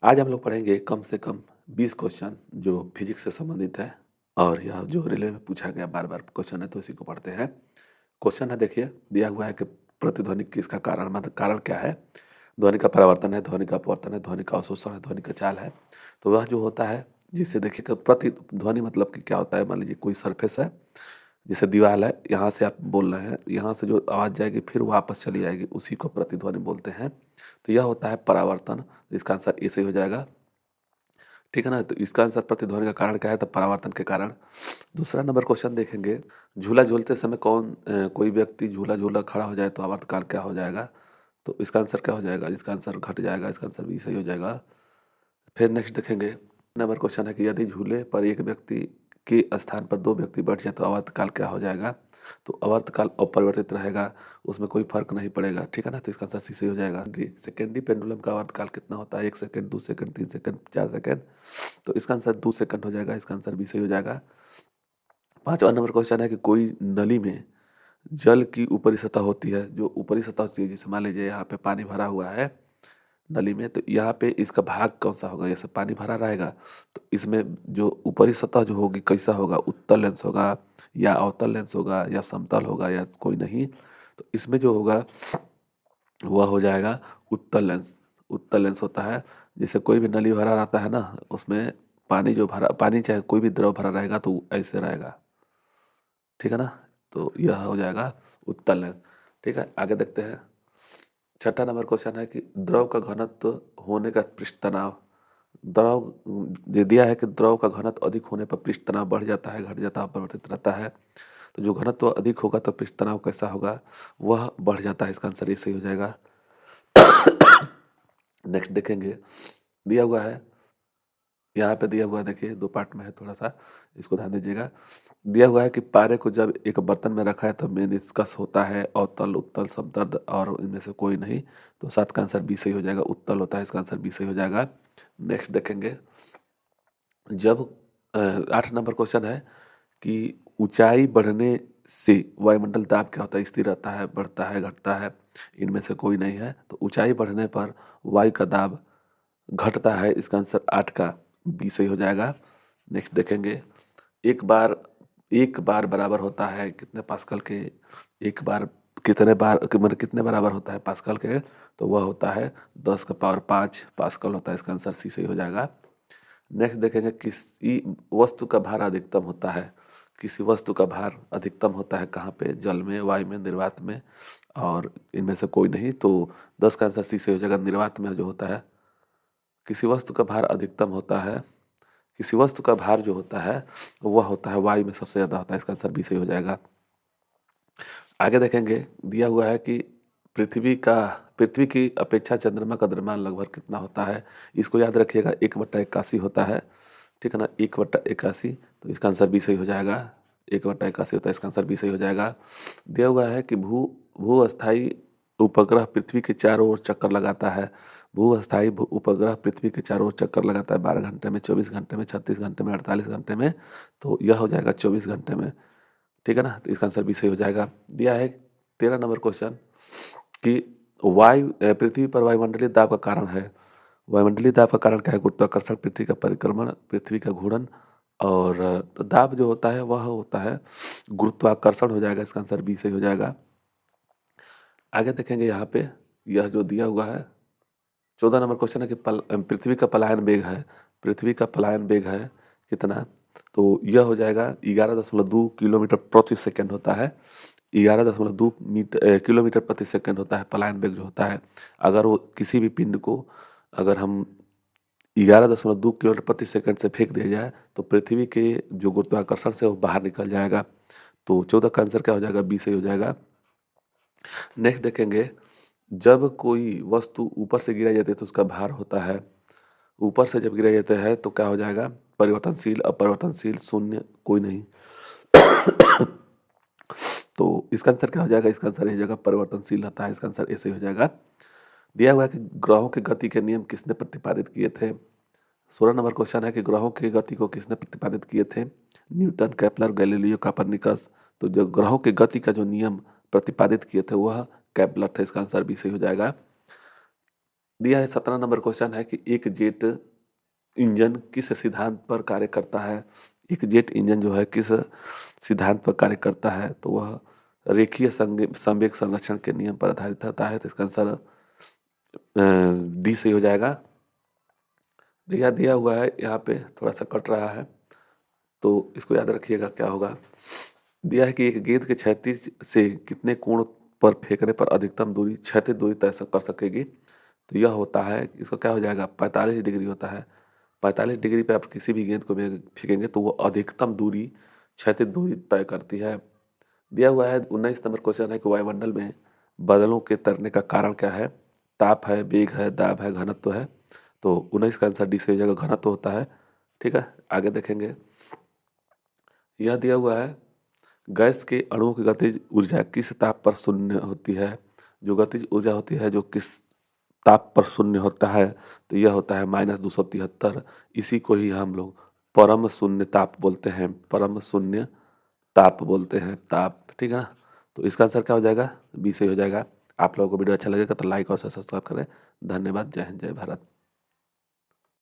आज हम लोग पढ़ेंगे कम से कम 20 क्वेश्चन जो फिजिक्स से संबंधित है और यह जो रिले में पूछा गया बार बार क्वेश्चन है, तो इसी को पढ़ते हैं। क्वेश्चन है, देखिए दिया हुआ है कि प्रतिध्वनि किसका कारण, मतलब कारण क्या है। ध्वनि का परावर्तन है, ध्वनि का अपवर्तन है, ध्वनि का अवशोषण है, ध्वनि का चाल है। तो वह जो होता है, जिससे देखिए कि प्रतिध्वनि मतलब कि क्या होता है। मान लीजिए कोई सरफेस है, जैसे दीवार है, यहाँ से आप बोल रहे हैं, यहाँ से जो आवाज़ जाएगी फिर वापस चली जाएगी, उसी को प्रतिध्वनि बोलते हैं। तो यह होता है परावर्तन। इसका आंसर ए सही हो जाएगा, ठीक है ना। तो इसका आंसर प्रतिध्वनि का कारण क्या है, तो परावर्तन के कारण। दूसरा नंबर क्वेश्चन देखेंगे, झूला झूलते समय कोई व्यक्ति झूला झूला खड़ा हो जाए तो आवर्तकाल क्या हो जाएगा। तो इसका आंसर क्या हो जाएगा, इसका आंसर घट जाएगा, इसका आंसर भी सही हो जाएगा। फिर नेक्स्ट देखेंगे, नंबर क्वेश्चन है कि यदि झूले पर एक व्यक्ति के स्थान पर दो व्यक्ति बैठ जाए तो आवर्तकाल क्या हो जाएगा। तो आवर्तकाल अपरिवर्तित रहेगा, उसमें कोई फर्क नहीं पड़ेगा, ठीक है ना। तो इसका आंसर सी सही हो जाएगा। सेकेंडरी पेंडुलम का आवर्तकाल कितना होता है, 1 सेकंड, 2 सेकंड, 3 सेकंड, 4 सेकंड। तो इसका आंसर 2 सेकंड हो जाएगा, इसका आंसर भी सही हो जाएगा। पांचवा नंबर क्वेश्चन है कि कोई नली में जल की ऊपरी सतह होती है, जो ऊपरी सतह होती है, जैसे मान लीजिए यहाँ पे पानी भरा हुआ है नली में, तो यहाँ पे इसका भाग कौन सा होगा। जैसे पानी भरा रहेगा तो इसमें जो ऊपरी सतह जो होगी कैसा होगा, उत्तल लेंस होगा या अवतल लेंस होगा या समतल होगा या कोई नहीं। तो इसमें जो होगा वह हो जाएगा उत्तल लेंस। उत्तल लेंस होता है, जैसे कोई भी नली भरा रहता है ना, उसमें पानी जो भरा, पानी चाहे कोई भी द्रव भरा रहेगा तो ऐसे रहेगा, ठीक है ना। तो यह हो जाएगा उत्तल लेंस। ठीक है, आगे देखते हैं। छठा नंबर क्वेश्चन है कि द्रव का घनत्व होने का पृष्ठ तनाव। द्रव दे दिया है कि द्रव का घनत्व अधिक होने पर पृष्ठ तनाव बढ़ जाता है, घट जाता है, परिवर्तित रहता है। तो जो घनत्व अधिक होगा तो पृष्ठ तनाव कैसा होगा, वह बढ़ जाता है। इसका आंसर ये सही हो जाएगा। नेक्स्ट देखेंगे, दिया हुआ है, यहाँ पे दिया हुआ है, देखिए दो पार्ट में है, थोड़ा सा इसको ध्यान दीजिएगा। दिया हुआ है कि पारे को जब एक बर्तन में रखा है तो मेनिस्कस होता है, अवतल, उत्तल, समदर्द और इनमें से कोई नहीं। तो 7 का आंसर बी सही हो जाएगा, उत्तल होता है, इसका आंसर बी सही हो जाएगा। नेक्स्ट देखेंगे, जब 8 नंबर क्वेश्चन है कि ऊंचाई बढ़ने से वायुमंडल दाब क्या होता है, स्थिर रहता है, बढ़ता है, घटता है, इनमें से कोई नहीं है। तो ऊंचाई बढ़ने पर वायु का दाब घटता है, इसका आंसर 8 का बी सही हो जाएगा। नेक्स्ट देखेंगे, एक बार एक बार बराबर होता है कितने पास्कल के। एक बार कितने बार मतलब कितने बराबर होता है पास्कल के, तो वह होता है 10 का पावर 5 पास्कल होता है, इसका आंसर सी सही हो जाएगा। नेक्स्ट देखेंगे, किसी वस्तु का भार अधिकतम होता है। किसी वस्तु का भार अधिकतम होता है कहाँ पे, जल में, वायु में, निर्वात में, और इनमें से कोई नहीं। तो 10 का आंसर सी सही हो जाएगा, निर्वात में जो होता है। किसी वस्तु का भार अधिकतम होता है, किसी वस्तु का भार जो होता है वह होता है वायु में सबसे ज़्यादा होता है, इसका आंसर बी सही हो जाएगा। आगे देखेंगे, दिया हुआ है कि पृथ्वी की अपेक्षा चंद्रमा का द्रव्यमान लगभग कितना होता है। इसको याद रखिएगा, 1/81 होता है, ठीक है ना, 1/81। तो इसका आंसर बी सही हो जाएगा, 1/81 होता है, इसका आंसर बी सही हो जाएगा। दिया हुआ है कि भू अस्थाई उपग्रह पृथ्वी के चारों ओर चक्कर लगाता है। उपग्रह पृथ्वी के चारों ओर चक्कर लगाता है 12 घंटे में, 24 घंटे में, 36 घंटे में, 48 घंटे में। तो यह हो जाएगा 24 घंटे में, ठीक है ना। तो इसका आंसर भी सही हो जाएगा। दिया है 13 नंबर क्वेश्चन कि पृथ्वी पर वायुमंडलीय दाब का कारण है। वायुमंडलीय दाब का कारण क्या है, गुरुत्वाकर्षण, पृथ्वी का परिक्रमण, पृथ्वी का घूर्णन। और तो दाब जो होता है वह होता है गुरुत्वाकर्षण हो जाएगा, इसका आंसर बी सही हो जाएगा। आगे देखेंगे यहाँ पे, यह जो दिया हुआ है 14 नंबर क्वेश्चन है कि पृथ्वी का पलायन वेग है। पृथ्वी का पलायन वेग है कितना, तो यह हो जाएगा 11.2 किलोमीटर प्रति सेकंड होता है। 11.2 किलोमीटर प्रति सेकंड होता है पलायन वेग जो होता है। अगर वो किसी भी पिंड को अगर हम 11.2 किलोमीटर प्रति सेकंड से फेंक दिया जाए तो पृथ्वी के जो गुरुत्वाकर्षण से वो बाहर निकल जाएगा। तो 14 का आंसर क्या हो जाएगा, बी सही हो जाएगा। नेक्स्ट देखेंगे, जब कोई वस्तु ऊपर से गिराई जाती है तो उसका भार होता है। ऊपर से जब गिराई जाता है तो क्या हो जाएगा, परिवर्तनशील, अपरिवर्तनशील, शून्य, कोई नहीं। तो इसका आंसर क्या हो जाएगा, इसका आंसर ये जगह परिवर्तनशील रहता है, इसका आंसर ऐसे ही हो जाएगा। दिया हुआ है कि ग्रहों की गति के नियम किसने प्रतिपादित किए थे। 16 नंबर क्वेश्चन है कि ग्रहों की गति को किसने प्रतिपादित किए थे, न्यूटन, केपलर, गैलीलियो, कोपरनिकस। तो जो ग्रहों की गति का जो नियम प्रतिपादित किए थे वह केपलर थे, इसका आंसर भी सही हो जाएगा। दिया है 17 नंबर क्वेश्चन है कि एक जेट इंजन किस सिद्धांत पर कार्य करता है। एक जेट इंजन जो है किस सिद्धांत पर कार्य करता है, तो वह रेखीय संवेग संरक्षण के नियम पर आधारित होता है। तो इसका आंसर डी सही हो जाएगा। दिया दिया हुआ है, यहाँ पे थोड़ा सा कट रहा है तो इसको याद रखिएगा क्या होगा। दिया है कि एक गेंद के क्षैतिज से कितने कोण पर फेंकने पर अधिकतम दूरी क्षैतिज दूरी तय कर सकेगी। तो यह होता है, इसको क्या हो जाएगा, 45 डिग्री होता है। 45 डिग्री पे आप किसी भी गेंद को फेंकेंगे तो वो अधिकतम दूरी क्षैतिज दूरी तय करती है। दिया हुआ है 19 नंबर क्वेश्चन है कि वायुमंडल में बादलों के तरने का कारण क्या है। ताप है, वेग है, दाब है, घनत्व है। तो 19 का आंसर डी से हो जाएगा, घनत्व होता है। ठीक है, आगे देखेंगे। यह दिया हुआ है, गैस के अणुओं की गतिज ऊर्जा किस ताप पर शून्य होती है। जो गतिज ऊर्जा होती है जो किस ताप पर शून्य होता है, तो यह होता है -273। इसी को ही हम लोग परम शून्य ताप बोलते हैं, परम शून्य ताप बोलते हैं, ताप। ठीक है ना। तो इसका आंसर क्या हो जाएगा, बी से हो जाएगा। आप लोगों को वीडियो अच्छा लगेगा तो लाइक और सब्सक्राइब करें। धन्यवाद। जय हिंद, जय भारत।